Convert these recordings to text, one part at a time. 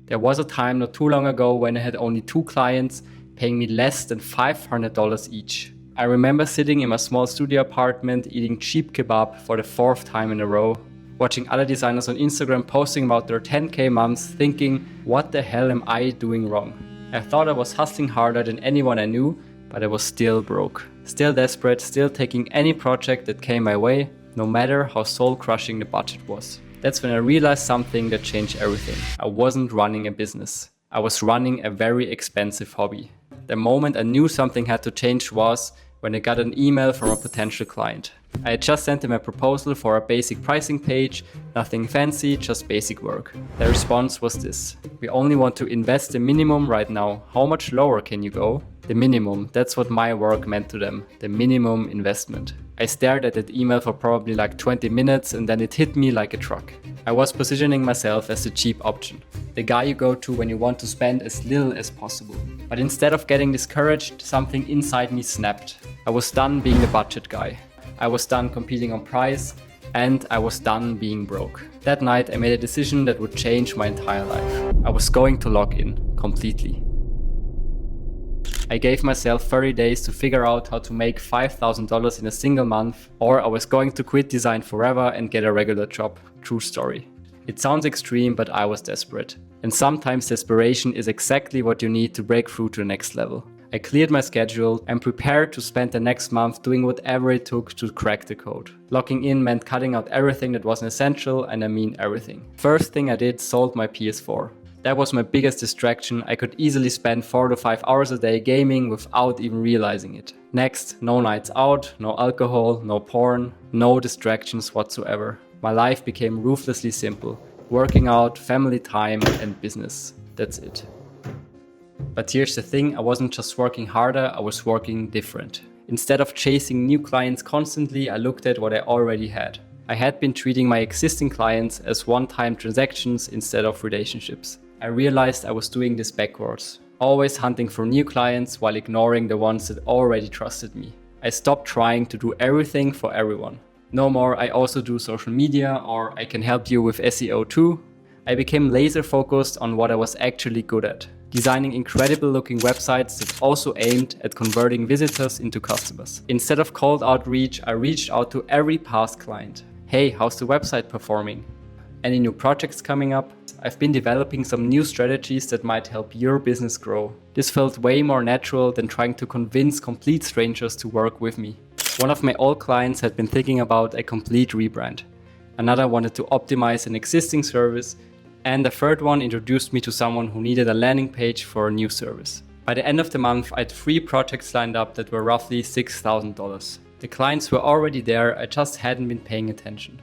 There was a time not too long ago when I had only 2 clients paying me less than $500 each. I remember sitting in my small studio apartment eating cheap kebab for the 4th time in a row, watching other designers on Instagram posting about their 10k months, thinking, what the hell am I doing wrong? I thought I was hustling harder than anyone I knew, but I was still broke. Still desperate, still taking any project that came my way, no matter how soul-crushing the budget was. That's when I realized something that changed everything. I wasn't running a business. I was running a very expensive hobby. The moment I knew something had to change was when I got an email from a potential client. I had just sent them a proposal for a basic pricing page, nothing fancy, just basic work. Their response was this: we only want to invest the minimum right now. How much lower can you go? The minimum, that's what my work meant to them, the minimum investment. I stared at that email for probably like 20 minutes and then it hit me like a truck. I was positioning myself as the cheap option, the guy you go to when you want to spend as little as possible. But instead of getting discouraged, something inside me snapped. I was done being the budget guy. I was done competing on price, and I was done being broke. That night I made a decision that would change my entire life. I was going to log in completely. I gave myself 30 days to figure out how to make $5,000 in a single month, or I was going to quit design forever and get a regular job. True story. It sounds extreme, but I was desperate. And sometimes desperation is exactly what you need to break through to the next level. I cleared my schedule and prepared to spend the next month doing whatever it took to crack the code. Locking in meant cutting out everything that wasn't essential, and I mean everything. First thing I did, sold my PS4. That was my biggest distraction. I could easily spend 4 to 5 hours a day gaming without even realizing it. Next, no nights out, no alcohol, no porn, no distractions whatsoever. My life became ruthlessly simple. Working out, family time, and business. That's it. But here's the thing, I wasn't just working harder, I was working different. Instead of chasing new clients constantly, I looked at what I already had. I had been treating my existing clients as one-time transactions instead of relationships. I realized I was doing this backwards, always hunting for new clients while ignoring the ones that already trusted me. I stopped trying to do everything for everyone. No more, I also do social media, or I can help you with SEO too. I became laser focused on what I was actually good at. Designing incredible looking websites that also aimed at converting visitors into customers. Instead of cold outreach, I reached out to every past client. Hey, how's the website performing? Any new projects coming up? I've been developing some new strategies that might help your business grow. This felt way more natural than trying to convince complete strangers to work with me. One of my old clients had been thinking about a complete rebrand. Another wanted to optimize an existing service, and the third one introduced me to someone who needed a landing page for a new service. By the end of the month, I had 3 projects lined up that were roughly $6,000. The clients were already there, I just hadn't been paying attention.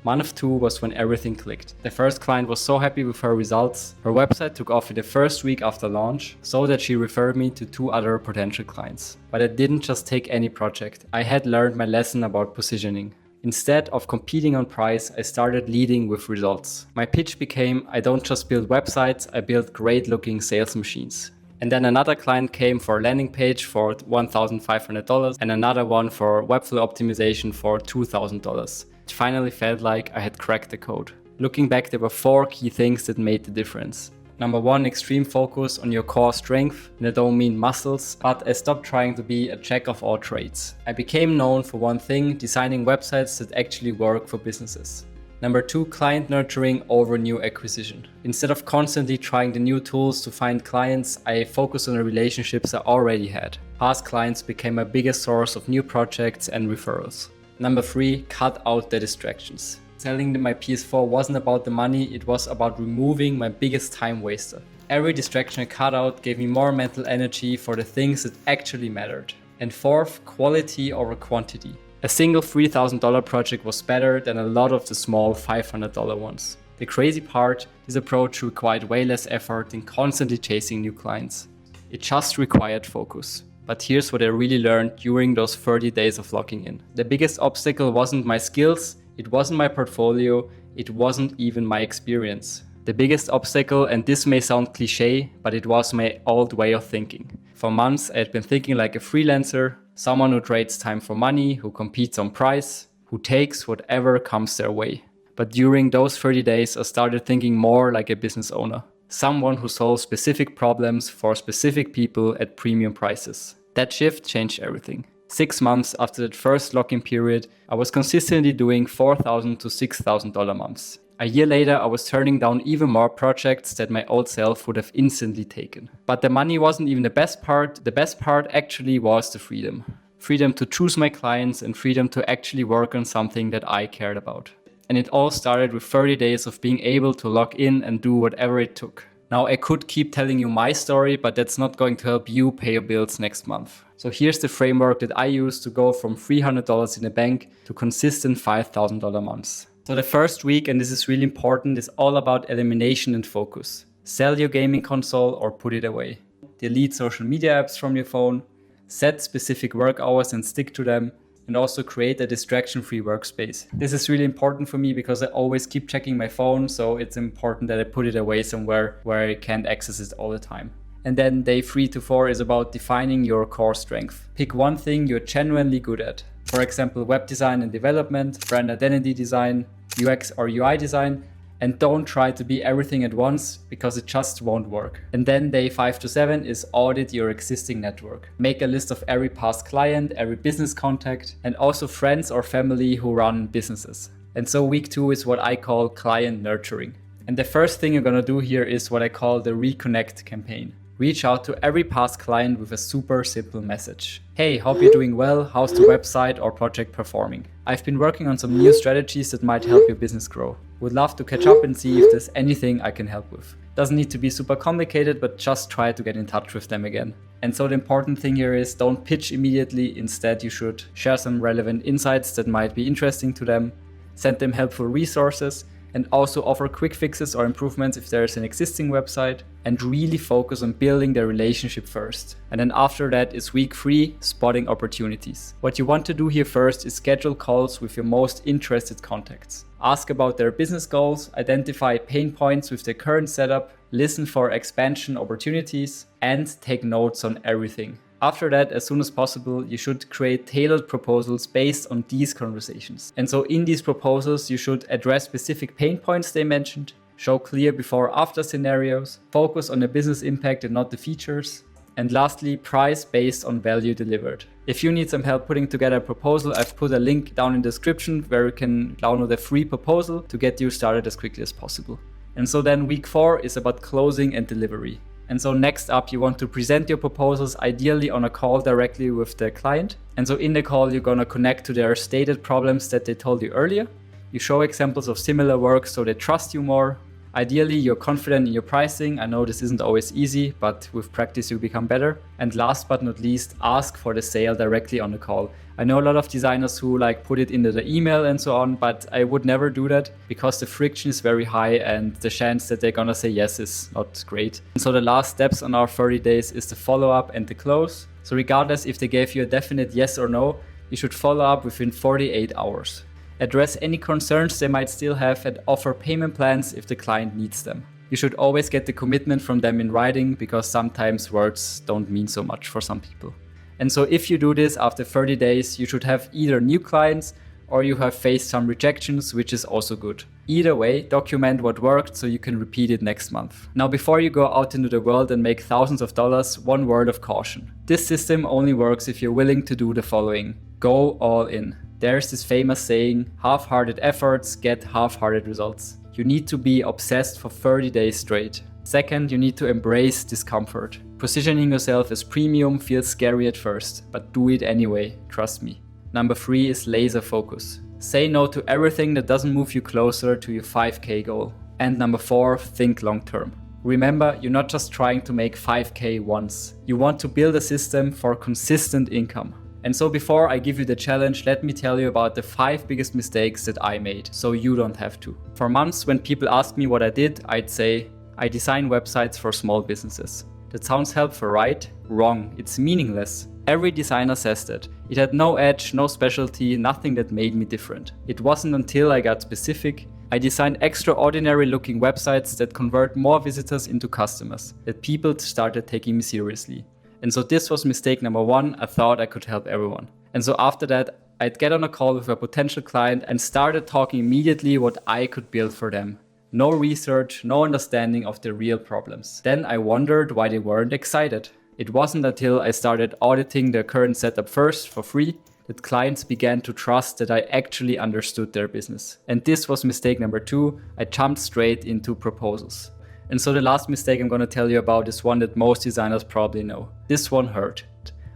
Month 2 was when everything clicked. The first client was so happy with her results. Her website took off in the first week after launch, so that she referred me to 2 other potential clients. But I didn't just take any project. I had learned my lesson about positioning. Instead of competing on price, I started leading with results. My pitch became, I don't just build websites, I build great looking sales machines. And then another client came for a landing page for $1,500 and another one for webflow optimization for $2,000. It finally felt like I had cracked the code. Looking back, there were 4 key things that made the difference. Number 1, extreme focus on your core strength, and I don't mean muscles, but I stopped trying to be a jack of all trades. I became known for one thing, designing websites that actually work for businesses. Number 2, client nurturing over new acquisition. Instead of constantly trying the new tools to find clients, I focused on the relationships I already had. Past clients became my biggest source of new projects and referrals. Number 3, cut out the distractions. Selling my PS4 wasn't about the money, it was about removing my biggest time waster. Every distraction I cut out gave me more mental energy for the things that actually mattered. And 4th, quality over quantity. A single $3,000 project was better than a lot of the small $500 ones. The crazy part, this approach required way less effort than constantly chasing new clients. It just required focus. But here's what I really learned during those 30 days of locking in. The biggest obstacle wasn't my skills, it wasn't my portfolio, it wasn't even my experience. The biggest obstacle, and this may sound cliche, but it was my old way of thinking. For months I had been thinking like a freelancer, someone who trades time for money, who competes on price, who takes whatever comes their way. But during those 30 days I started thinking more like a business owner. Someone who solves specific problems for specific people at premium prices. That shift changed everything. 6 months after that first lock-in period, I was consistently doing $4,000 to $6,000 months. A year later, I was turning down even more projects that my old self would have instantly taken. But the money wasn't even the best part. The best part actually was the freedom. Freedom to choose my clients and freedom to actually work on something that I cared about. And it all started with 30 days of being able to log in and do whatever it took. Now I could keep telling you my story, but that's not going to help you pay your bills next month. So here's the framework that I use to go from $300 in the bank to consistent $5,000 months. So the first week, and this is really important, is all about elimination and focus. Sell your gaming console or put it away. Delete social media apps from your phone. Set specific work hours and stick to them. And also create a distraction-free workspace. This is really important for me because I always keep checking my phone, so it's important that I put it away somewhere where I can't access it all the time. And then day 3 to 4 is about defining your core strength. Pick one thing you're genuinely good at. For example, web design and development, brand identity design, UX or UI design, and don't try to be everything at once because it just won't work. And then day 5 to 7 is audit your existing network. Make a list of every past client, every business contact, and also friends or family who run businesses. And so week 2 is what I call client nurturing. And the first thing you're gonna do here is what I call the reconnect campaign. Reach out to every past client with a super simple message. Hey, hope you're doing well. How's the website or project performing? I've been working on some new strategies that might help your business grow. Would love to catch up and see if there's anything I can help with. Doesn't need to be super complicated, but just try to get in touch with them again. And so the important thing here is don't pitch immediately. Instead, you should share some relevant insights that might be interesting to them, send them helpful resources, and also offer quick fixes or improvements if there's an existing website, and really focus on building the relationship first. And then after that is week 3, spotting opportunities. What you want to do here first is schedule calls with your most interested contacts. Ask about their business goals, identify pain points with their current setup, listen for expansion opportunities, and take notes on everything. After that, as soon as possible, you should create tailored proposals based on these conversations. And so in these proposals, you should address specific pain points they mentioned, show clear before-after scenarios, focus on the business impact and not the features, and lastly, price based on value delivered. If you need some help putting together a proposal, I've put a link down in the description where you can download a free proposal to get you started as quickly as possible. And so then week 4 is about closing and delivery. And so next up, you want to present your proposals ideally on a call directly with the client. And so in the call, you're gonna connect to their stated problems that they told you earlier. You show examples of similar work so they trust you more. Ideally, you're confident in your pricing. I know this isn't always easy, but with practice, you become better. And last but not least, ask for the sale directly on the call. I know a lot of designers who put it into the email and so on, but I would never do that because the friction is very high and the chance that they're gonna say yes is not great. And so the last steps on our 30 days is the follow-up and the close. So regardless if they gave you a definite yes or no, you should follow up within 48 hours. Address any concerns they might still have and offer payment plans if the client needs them. You should always get the commitment from them in writing because sometimes words don't mean so much for some people. And so if you do this after 30 days, you should have either new clients or you have faced some rejections, which is also good. Either way, document what worked so you can repeat it next month. Now, before you go out into the world and make thousands of dollars, one word of caution. This system only works if you're willing to do the following. Go all in. There's this famous saying, half-hearted efforts get half-hearted results. You need to be obsessed for 30 days straight. Second, you need to embrace discomfort. Positioning yourself as premium feels scary at first, but do it anyway, trust me. Number 3 is laser focus. Say no to everything that doesn't move you closer to your 5K goal. And number 4, think long term. Remember, you're not just trying to make 5K once. You want to build a system for consistent income. And so before I give you the challenge, let me tell you about the 5 biggest mistakes that I made, so you don't have to. For months, when people ask me what I did, I'd say, I design websites for small businesses. That sounds helpful, right? Wrong, it's meaningless. Every designer says that. It had no edge, no specialty, nothing that made me different. It wasn't until I got specific, I designed extraordinary looking websites that convert more visitors into customers, that people started taking me seriously. And so this was mistake number 1, I thought I could help everyone. And so after that, I'd get on a call with a potential client and started talking immediately what I could build for them. No research, no understanding of the real problems. Then I wondered why they weren't excited. It wasn't until I started auditing their current setup first for free that clients began to trust that I actually understood their business. And this was mistake number 2. I jumped straight into proposals. And so the last mistake I'm going to tell you about is one that most designers probably know. This one hurt.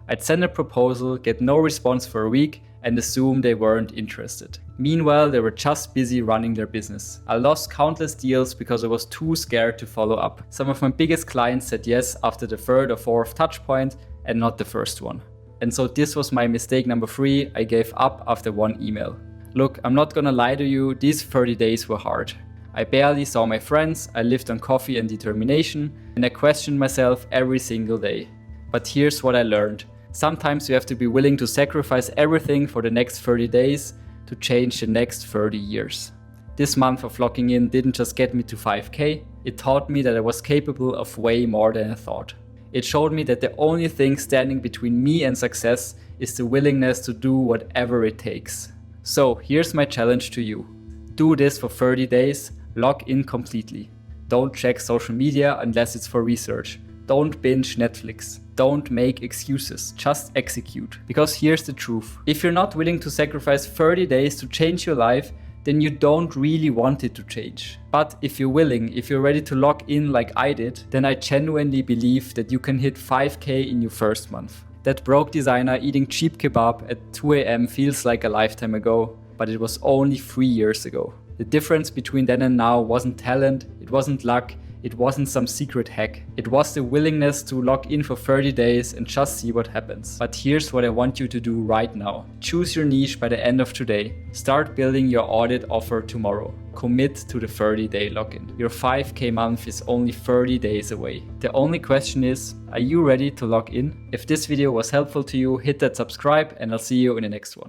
I'd send a proposal, get no response for a week, and assume they weren't interested. Meanwhile, they were just busy running their business. I lost countless deals because I was too scared to follow up. Some of my biggest clients said yes after the 3rd or 4th touch point and not the first one. And so this was my mistake number 3. I gave up after one email. Look, I'm not gonna lie to you, these 30 days were hard. I barely saw my friends, I lived on coffee and determination, and I questioned myself every single day. But here's what I learned. Sometimes you have to be willing to sacrifice everything for the next 30 days to change the next 30 years. This month of locking in didn't just get me to 5K, it taught me that I was capable of way more than I thought. It showed me that the only thing standing between me and success is the willingness to do whatever it takes. So here's my challenge to you. Do this for 30 days, log in completely. Don't check social media unless it's for research. Don't binge Netflix. Don't make excuses, just execute. Because here's the truth. If you're not willing to sacrifice 30 days to change your life, then you don't really want it to change. But if you're willing, if you're ready to log in like I did, then I genuinely believe that you can hit 5K in your first month. That broke designer eating cheap kebab at 2 AM feels like a lifetime ago, but it was only 3 years ago. The difference between then and now wasn't talent, it wasn't luck, it wasn't some secret hack. It was the willingness to log in for 30 days and just see what happens. But here's what I want you to do right now. Choose your niche by the end of today. Start building your audit offer tomorrow. Commit to the 30-day login. Your 5K month is only 30 days away. The only question is, are you ready to log in? If this video was helpful to you, hit that subscribe and I'll see you in the next one.